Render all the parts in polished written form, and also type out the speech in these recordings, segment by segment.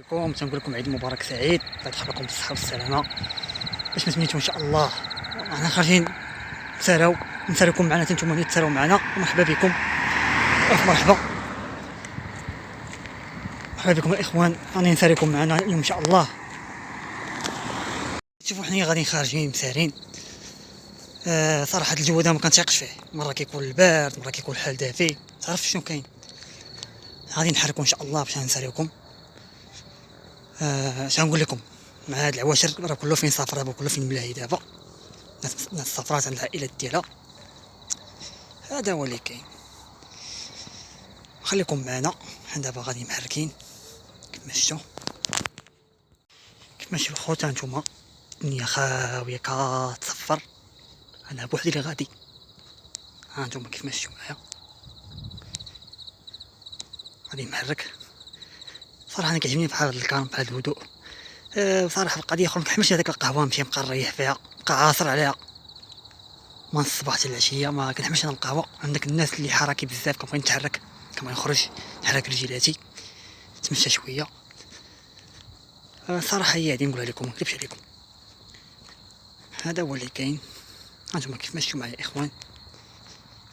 لكم تنقول لكم عيد مبارك سعيد، الله يدخل لكم بالصحه والسلامه. باش ما سميتو ان شاء الله انا خارجين نسالكم معنا حتى نتوما تسالوا معنا. مرحبا بكم، مرحبا بكم الاخوان، راني نسالكم معنا اليوم ان شاء الله. شوفوا حنا غادي خارجين مسارين. صراحه الجو هذا ما كنتيقش فيه، مره كيكون البارد مره كيكون الحال دافي، تعرف شنو كاين. غادي نحركوا ان شاء الله باش نسالكم. اش غنقول لكم، مع هاد العواشر راه كله فين سافر دابا، كله فين ملاهي دابا، ناس سافرات عند العائلات ديالها. هذا هو اللي كاين، خليكم معنا. حنا دابا غادي محركين كيف مشيو الخوت. هانتوما الدنيا خاويه كتصفر، انا بوحدي اللي غادي. هانتوما كيف مشيو معايا، غادي محرك. صراحه انا كيعجبني بحال هاد الكالم، بحال هاد الهدوء. بصراحه القضيه اخرى مكنحملش هذاك القهوه نمشي نبقى نريح فيها، نبقى عاصر عليها من الصباح حتى العشيه. ما كنحملش انا القهوه. عندك الناس اللي حركي بزاف، كنبغي نتحرك، كنبغي نخرج نحرك رجيلاتي نتمشى شويه. صراحه هي هادي نقولها لكم، مكذبش عليكم. هذا هو اللي كاين. هانتوما كيف مشيو معايا اخوان،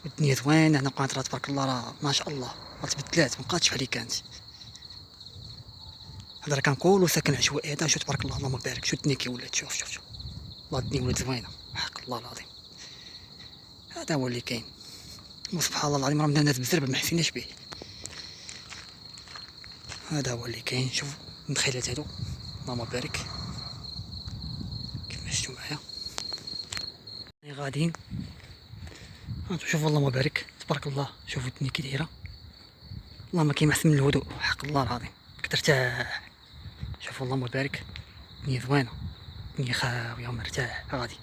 الدنيا زوينه هنا. بقات راه تبارك الله، راه ما شاء الله راه تبدلات، مابقاتش بحال اللي كانت. هذا راه كان كلو ساكن عشوائي. هذا شوف تبارك الله، اللهم بارك. شوف الدنيا كي ولات، شوف والله الدنيا ولات زوينه حق الله العظيم. هذا هو اللي كاين. وسبحان الله العظيم، راه بدا الناس بزاف ما حسيناش به. هذا هو اللي كاين. شوف المدخلات هادو، اللهم بارك. كيف مشيتو معايا غاديين. شوفوا اللهم بارك تبارك الله. شوفوا الدنيا كي دايره، والله ما كاين احسن من الهدوء حق الله العظيم، كترتاح. شوفوا اللهم بارك، الدنيا زوينه، الدنيا خاويه ومرتاح. غادي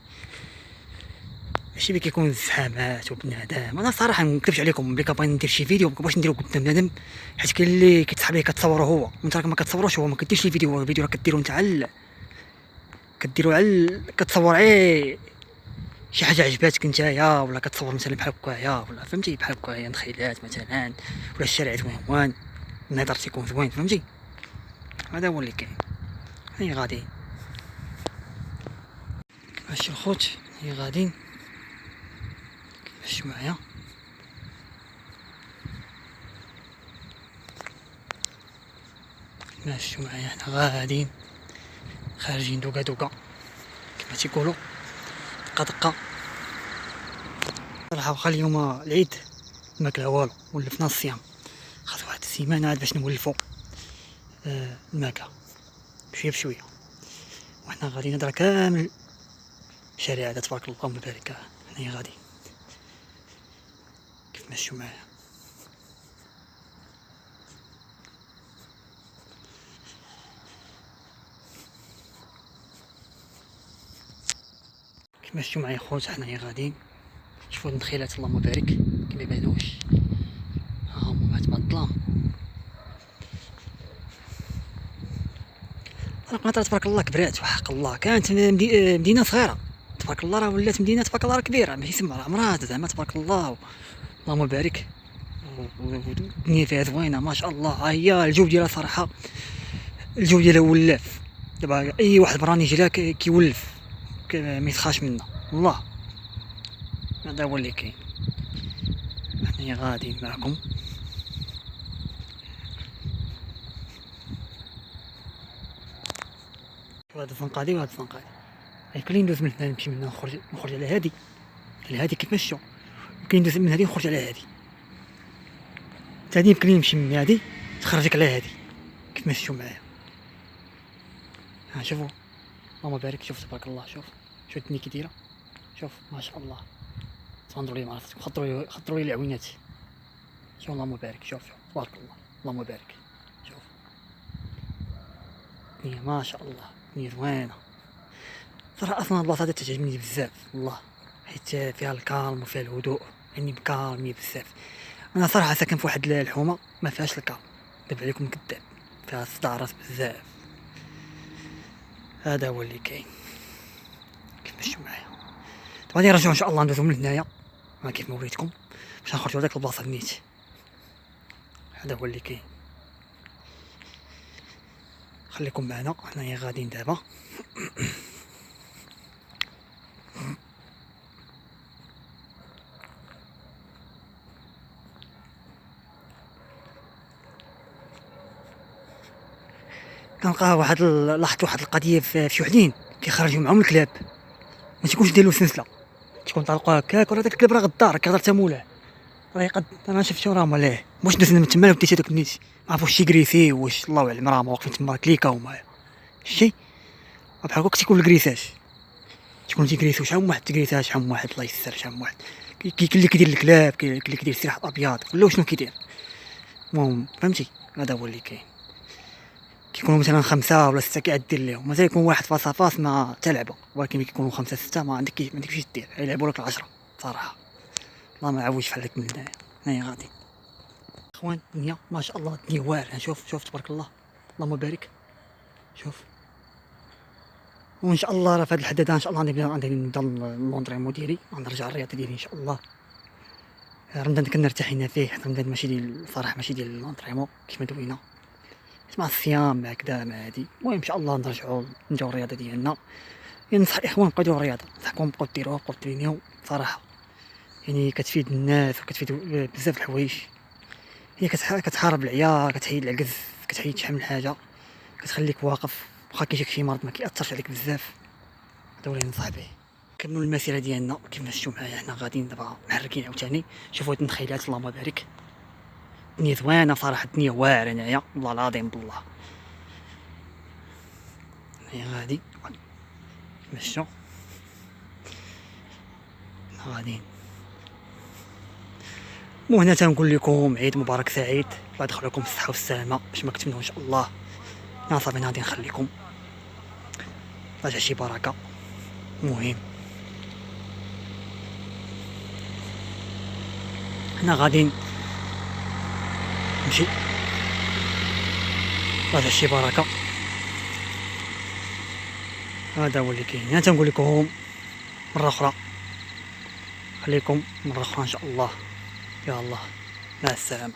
ماشي بي كيكون الزحامات وبنادم. انا صراحه ما نكذبش عليكم، ملي كنبغي ندير شي فيديو مكنبغيش نديرو قدام بنادم، حيت كاين اللي كيتسحب ليه كتصورو هو، وانت راك ما كتصوروش هو، ما كديرش الفيديو راه كديرو نتا كديرو كتصور شي حاجه عجباتك نتايا، ولا كتصور مثلا بحال هكايا، ولا فهمتي بحال هكايا نخيلات مثلا، ولا الشارع زوين، النظر تيكون زوين، فهمتي. هذا هو اللي كاين. هاني غاديين ماشي الخوت، هاني غاديين. مشيو معايا. ماشيو معايا، حنا غاديين خارجين دوكا كما تيقولوا، دقه. صراحه واخا اليوم العيد ما كلا والو، ولفنا الصيام، خاص واحد السيمانه عاد باش نولفو الماكله بشويه. وحنا غادي نهضر كامل الشارع هذا تبارك الله، اللهم بارك. حنايا غادي كيف مشيو معايا. كيف مشيو معايا خوت، حنايا غاديين. شوفوا المدخلات اللهم بارك كما يبانوش، ها هما مع الظلام. القناطره تبارك الله كبرات وحق الله. كانت مدينه صغيره تبارك الله، راه ولات مدينه تبارك الله راه كبيره، ماشي سما عمرها زعما تبارك الله، اللهم بارك. الدنيا فيها زوينه ما شاء الله. ها هي الجو ديالها صراحه، الجو ديالها ولاف. دابا اي واحد براني يجي لها كيولف، ما يتخاش منه والله. هذا هو اللي كاين. حنايا غاديين معكم. هذا الزنقادي وهذا الزنقادي، كاين ندوز من هنا نمشي من هنا نخرج على هادي كيف مشيو. كاين ندوز من هادي نخرج على هادي، هادي يمكن نمشي من هادي تخرجك على هادي. كيف مشيو معايا. ها شوفوا اللهم بارك. شوف تبارك الله، شوف الدنيا كي دايره، شوف ما شاء الله. تفضلوا لي ما عرفتش، خطروا لي العوينات. شوف اللهم بارك، شوف تبارك الله، اللهم بارك. شوف الدنيا ما شاء الله، الدنيا زوينه صراحه. اصلا البلاصه هادي تعجبني بزاف والله، حيت فيها الكالم وفيها الهدوء، يعني مكالميه بزاف. انا صراحه ساكن في واحد الحومه ما فيهاش الكالم، دابا عليكم كذاب، فيها الصداع بزاف. هذا هو اللي كاين. كيف مشيو معايا. غادي نرجعو ان شاء الله ندوزو من هنايا كيف ما وريتكم، باش نخرجو لداك البلاصه نيت. هذا هو اللي كاين. خليكم معنا حنايا غاديين دابا. كنلقى لاحظت واحد القضيه في شي وحدين كيخرجوا معاهم الكلاب، ما تيكونش دايروا سلسله، تكون طلقوا هكاك وراه داك الكلاب راه غدار كيهضر حتى مولاه، راه قد انا شفت راه مالاه واش دزنا من تما وديت هذاك النيت ما عرفوش شي كريسي واش الله اعلم، راه واقفين تما كليكاو معايا شتي بحال هكاك تيكون الكريساج، تكون تيكريسو شحال من واحد تكريساج شحال من واحد الله يستر شحال من واحد اللي كيدير الكلاب اللي كيدير السلاح الابيض ولا شنو كيدير. المهم فهمتي هذا هو اللي كاين، كيكونوا مثلا 5 ولا 6 كيعدل لهم، مثلا يكون واحد فاس ما حتى لعبه، ولكن كيكونوا 5 6 ما عندك فاش دير، يلعبوا لك 10 صراحه. الله ما يعوج فحالك من هنايا غادي. اخوان الدنيا ما شاء الله الدنيا واعره، شوف تبارك الله اللهم بارك. شوف وان شاء الله راه في هذه الحداده ان شاء الله غادي نبدا اللونطريمون ديالي، غنرجع الرياضه ديالي ان شاء الله. رمضان كنرتاح هنا فيه، حيت رمضان ماشي ديال الصراحه ماشي ديال اللونطريمون كيما دوينا مع الصيام مع كذا مع هادي. المهم ان شاء الله نرجعوا نديروا الرياضه ديالنا، يعني ننصح الاخوان بقاو يديروا الرياضه، نصحكم بقاو ديروها بقاو ترينيو صراحه، يعني كتفيد الناس وكتفيد بزاف الحوايج، هي كتحارب العيا، كتحيد العجز، كتحيد شحال من حاجه، كتخليك واقف واخا كيجيك شي مرض ما كيأثرش عليك بزاف. هذا هو اللي ننصح به. كملوا المسيره ديالنا كيف شفتوا معايا، حنا غاديين دابا محركين عاوتاني. شوفوا هاد النخيلات اللهم بارك، الدنيا زوينه صراحه، الدنيا واعره هنايا والله العظيم بالله. هي غادي نمشيو غاديين. وهنا تنقول لكم عيد مبارك سعيد، الله يدخل لكم بالصحه والسلامه باش ما كتمنوا ان شاء الله. انا صافي غادي نخليكم راجع شي بركه. المهم حنا غادي نمشي راجع شي بركه. هذا هو اللي كاين. انا تنقول لكم مره اخرى خليكم مره اخرى ان شاء الله. يا الله مع السلامه.